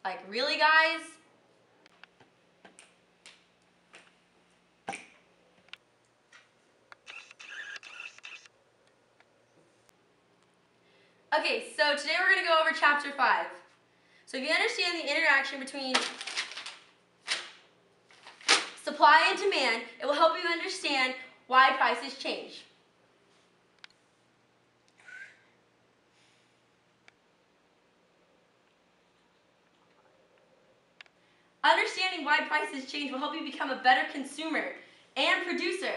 Like, really, guys? Okay, so today we're going to go over Chapter 5. So if you understand the interaction between supply and demand, it will help you understand why prices change. Understanding why prices change will help you become a better consumer and producer.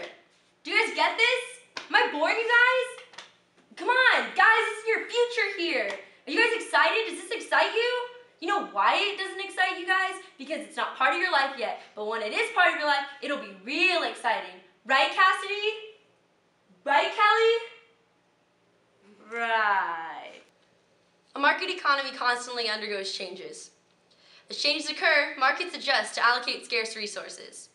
Do you guys get this? Am I boring you guys? Come on, guys, this is your future here. Are you guys excited? Does this excite you? You know why it doesn't excite you guys? Because it's not part of your life yet. But when it is part of your life, it'll be real exciting. Right, Cassidy? Right, Kelly? Right. A market economy constantly undergoes changes. As changes occur, markets adjust to allocate scarce resources.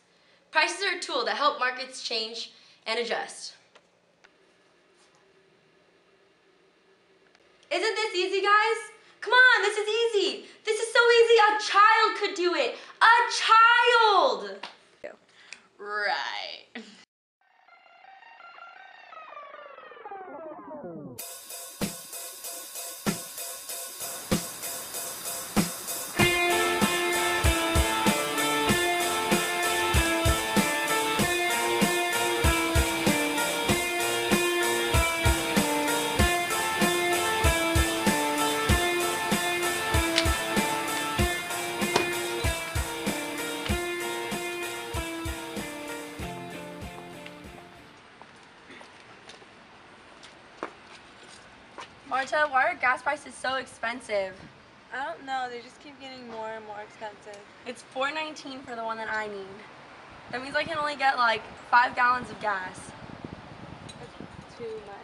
Prices are a tool that help markets change and adjust. Isn't this easy, guys? Come on, this is easy. This is so easy, a child could do it. A child! Right. Marta, why are gas prices so expensive? I don't know, they just keep getting more and more expensive. It's $4.19 for the one that I need. That means I can only get like 5 gallons of gas. That's too much.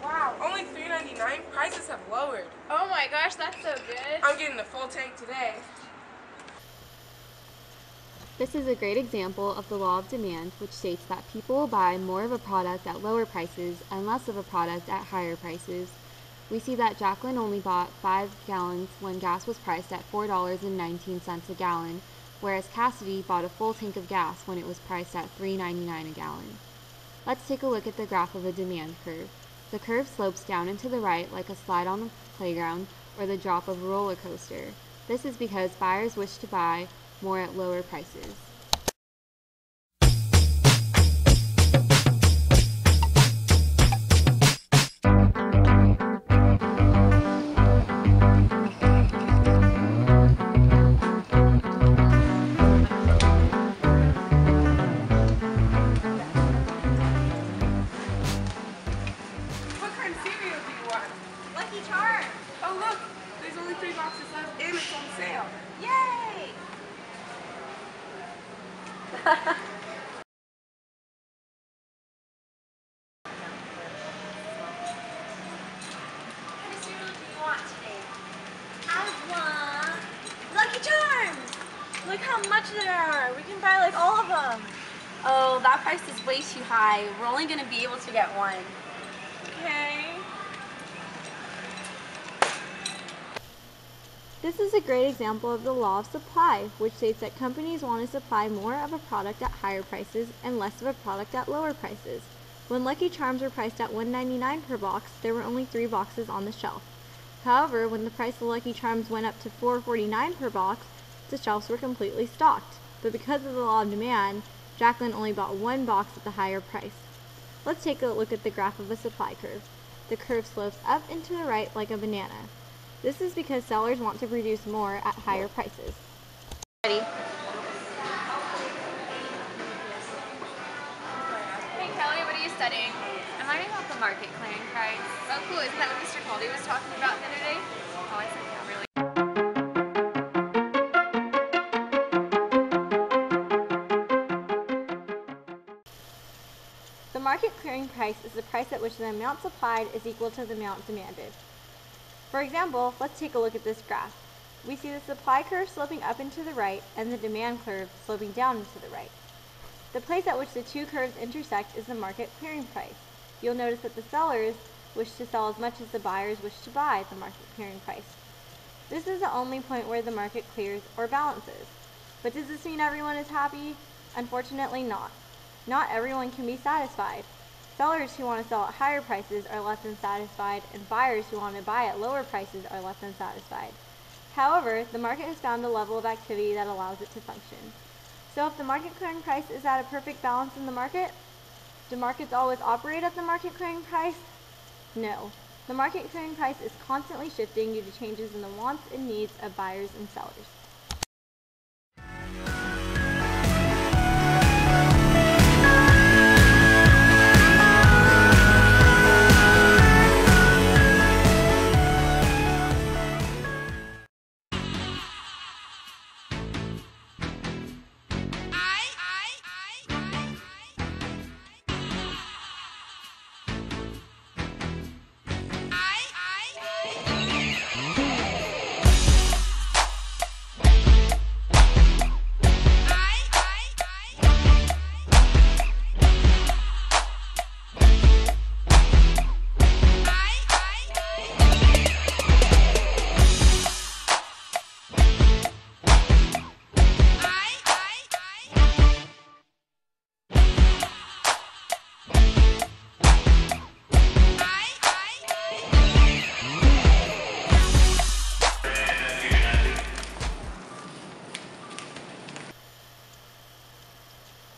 Wow, only $3.99? Prices have lowered. Oh my gosh, that's so good. I'm getting the full tank today. This is a great example of the law of demand, which states that people will buy more of a product at lower prices and less of a product at higher prices. We see that Jacqueline only bought 5 gallons when gas was priced at $4.19 a gallon, whereas Cassidy bought a full tank of gas when it was priced at $3.99 a gallon. Let's take a look at the graph of a demand curve. The curve slopes down and to the right like a slide on a playground or the drop of a roller coaster. This is because buyers wish to buy more at lower prices. What kind of cereal do you want? Lucky Charms! Oh look, there's only 3 boxes left and it's on sale. Yay! What cereal do you want today? I want Lucky Charms! Look how much there are. We can buy like all of them. Oh, that price is way too high. We're only going to be able to get one. Okay. This is a great example of the law of supply, which states that companies want to supply more of a product at higher prices and less of a product at lower prices. When Lucky Charms were priced at $1.99 per box, there were only 3 boxes on the shelf. However, when the price of Lucky Charms went up to $4.49 per box, the shelves were completely stocked. But because of the law of demand, Jacqueline only bought 1 box at the higher price. Let's take a look at the graph of a supply curve. The curve slopes up and to the right like a banana. This is because sellers want to produce more at higher prices. Ready? Hey Kelly, what are you studying? I'm learning about the market clearing price. Oh cool, isn't that what Mr. Caldy was talking about the other day? Oh, I said yeah, really. market clearing price is the price at which the amount supplied is equal to the amount demanded. For example, let's take a look at this graph. We see the supply curve sloping up and to the right and the demand curve sloping down and to the right. The place at which the two curves intersect is the market clearing price. You'll notice that the sellers wish to sell as much as the buyers wish to buy at the market clearing price. This is the only point where the market clears or balances. But does this mean everyone is happy? Unfortunately not. Not everyone can be satisfied. Sellers who want to sell at higher prices are less than satisfied, and buyers who want to buy at lower prices are less than satisfied. However, the market has found a level of activity that allows it to function. So if the market clearing price is at a perfect balance in the market, do markets always operate at the market clearing price? No. The market clearing price is constantly shifting due to changes in the wants and needs of buyers and sellers.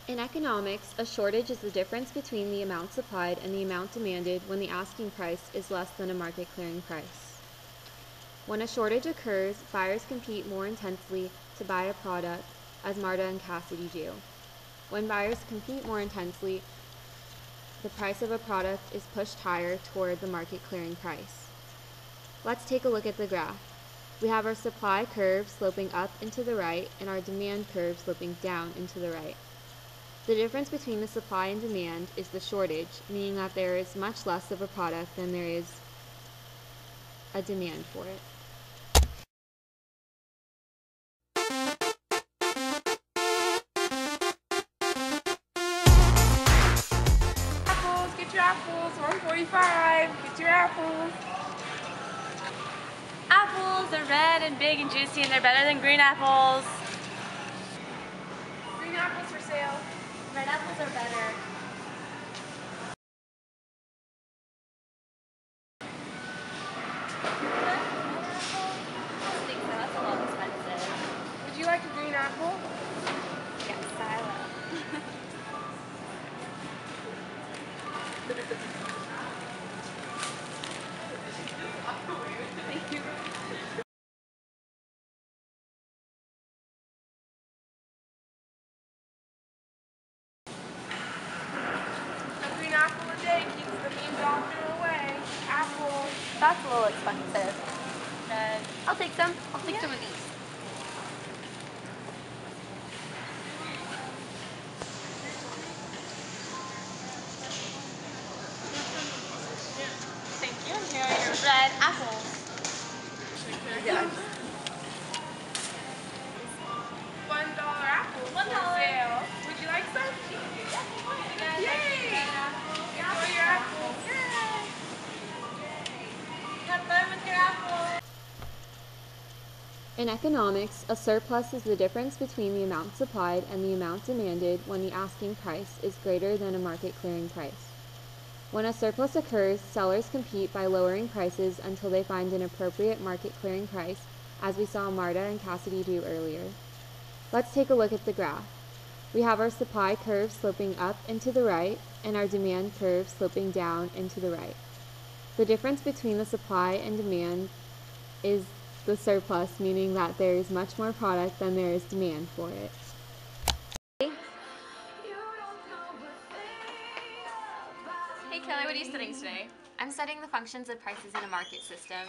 In economics, a shortage is the difference between the amount supplied and the amount demanded when the asking price is less than a market clearing price. When a shortage occurs, buyers compete more intensely to buy a product, as Marta and Cassidy do. When buyers compete more intensely, the price of a product is pushed higher toward the market clearing price. Let's take a look at the graph. We have our supply curve sloping up and to the right and our demand curve sloping down and to the right. The difference between the supply and demand is the shortage, meaning that there is much less of a product than there is a demand for it. Apples, get your apples. $1.45. Get your apples. Apples are red and big and juicy, and they're better than green apples. Green apples for sale. Red apples are better. I think so. That's a little expensive. Would you like a green apple? Yes, I will. Thank you. A green apple a day keeps the mean doctor away. Apple. That's a little expensive. I'll take some. I'll take some of these. Thank you. And here are your red apples. Yes. $1 apple for sale. Would you like some? Yay! Enjoy your apple. Have fun with your apple. In economics, a surplus is the difference between the amount supplied and the amount demanded when the asking price is greater than a market clearing price. When a surplus occurs, sellers compete by lowering prices until they find an appropriate market clearing price, as we saw Marta and Cassidy do earlier. Let's take a look at the graph. We have our supply curve sloping up and to the right, and our demand curve sloping down and to the right. The difference between the supply and demand is the surplus, meaning that there is much more product than there is demand for it. Hey Kelly, what are you studying today? I'm studying the functions of prices in a market system.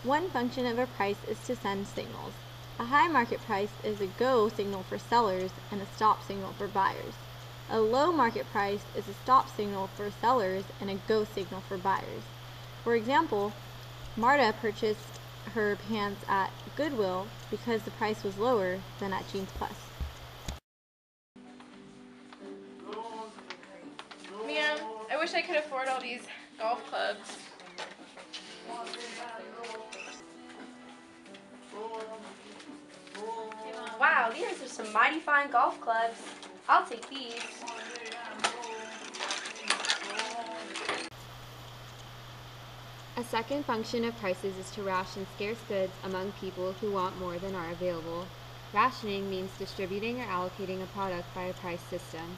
One function of a price is to send signals. A high market price is a go signal for sellers and a stop signal for buyers. A low market price is a stop signal for sellers and a go signal for buyers. For example, Marta purchased her pants at Goodwill because the price was lower than at Jeans Plus. Man, I wish I could afford all these golf clubs. Wow, these are some mighty fine golf clubs. I'll take these. A second function of prices is to ration scarce goods among people who want more than are available. Rationing means distributing or allocating a product by a price system.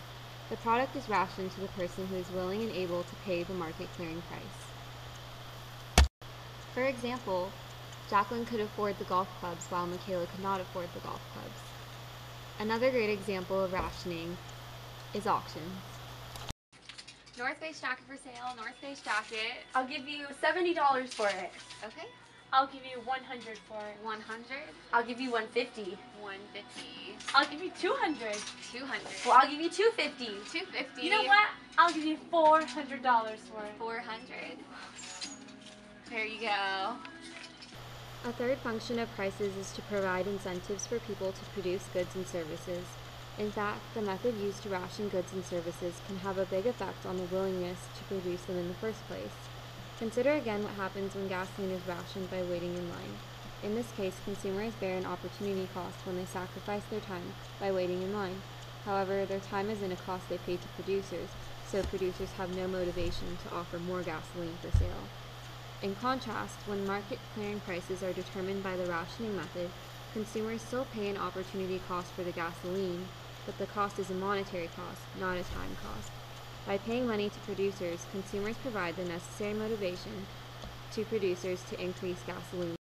The product is rationed to the person who is willing and able to pay the market clearing price. For example, Jacqueline could afford the golf clubs while Michaela could not afford the golf clubs. Another great example of rationing is auctions. North Face jacket for sale, North Face jacket. I'll give you $70 for it. Okay. I'll give you 100 for it. 100, I'll give you 150. 150, I'll give you 200. 200, Well, I'll give you 250. 250. You know what? I'll give you $400 for it. 400. There you go. A third function of prices is to provide incentives for people to produce goods and services. In fact, the method used to ration goods and services can have a big effect on the willingness to produce them in the first place. Consider again what happens when gasoline is rationed by waiting in line. In this case, consumers bear an opportunity cost when they sacrifice their time by waiting in line. However, their time isn't a cost they pay to producers, so producers have no motivation to offer more gasoline for sale. In contrast, when market clearing prices are determined by the rationing method, consumers still pay an opportunity cost for the gasoline, but the cost is a monetary cost, not a time cost. By paying money to producers, consumers provide the necessary motivation to producers to increase gasoline.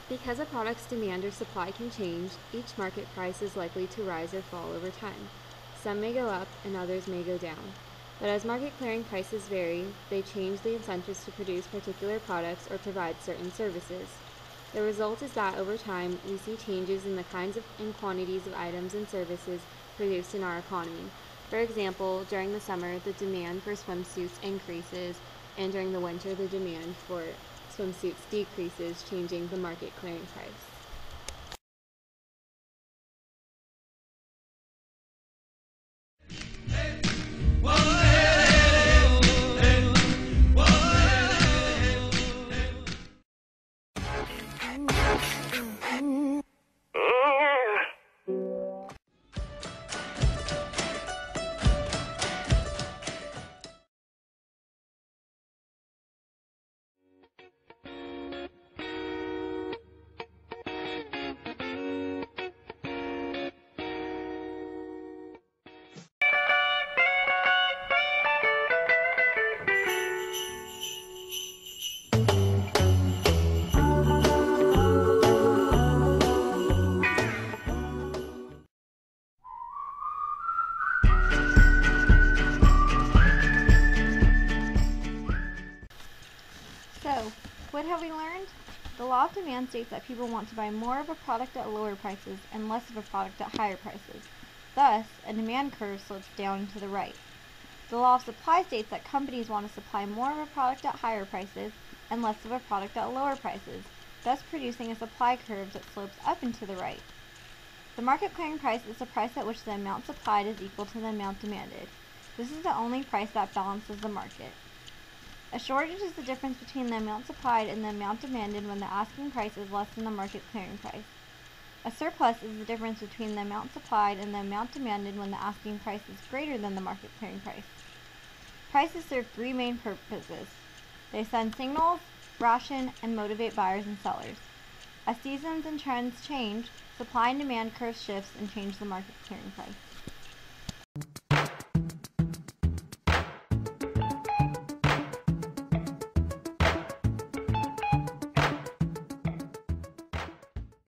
Because a product's demand or supply can change, each market price is likely to rise or fall over time. Some may go up and others may go down. But as market clearing prices vary, they change the incentives to produce particular products or provide certain services. The result is that over time, we see changes in the kinds and quantities of items and services produced in our economy. For example, during the summer, the demand for swimsuits increases, and during the winter, the demand for swimsuits decreases, changing the market clearing price. So, what have we learned? The law of demand states that people want to buy more of a product at lower prices and less of a product at higher prices. Thus, a demand curve slopes down to the right. The law of supply states that companies want to supply more of a product at higher prices and less of a product at lower prices, thus producing a supply curve that slopes up and to the right. The market clearing price is the price at which the amount supplied is equal to the amount demanded. This is the only price that balances the market. A shortage is the difference between the amount supplied and the amount demanded when the asking price is less than the market clearing price. A surplus is the difference between the amount supplied and the amount demanded when the asking price is greater than the market clearing price. Prices serve three main purposes. They send signals, ration, and motivate buyers and sellers. As seasons and trends change, supply and demand curves shifts and change the market clearing price.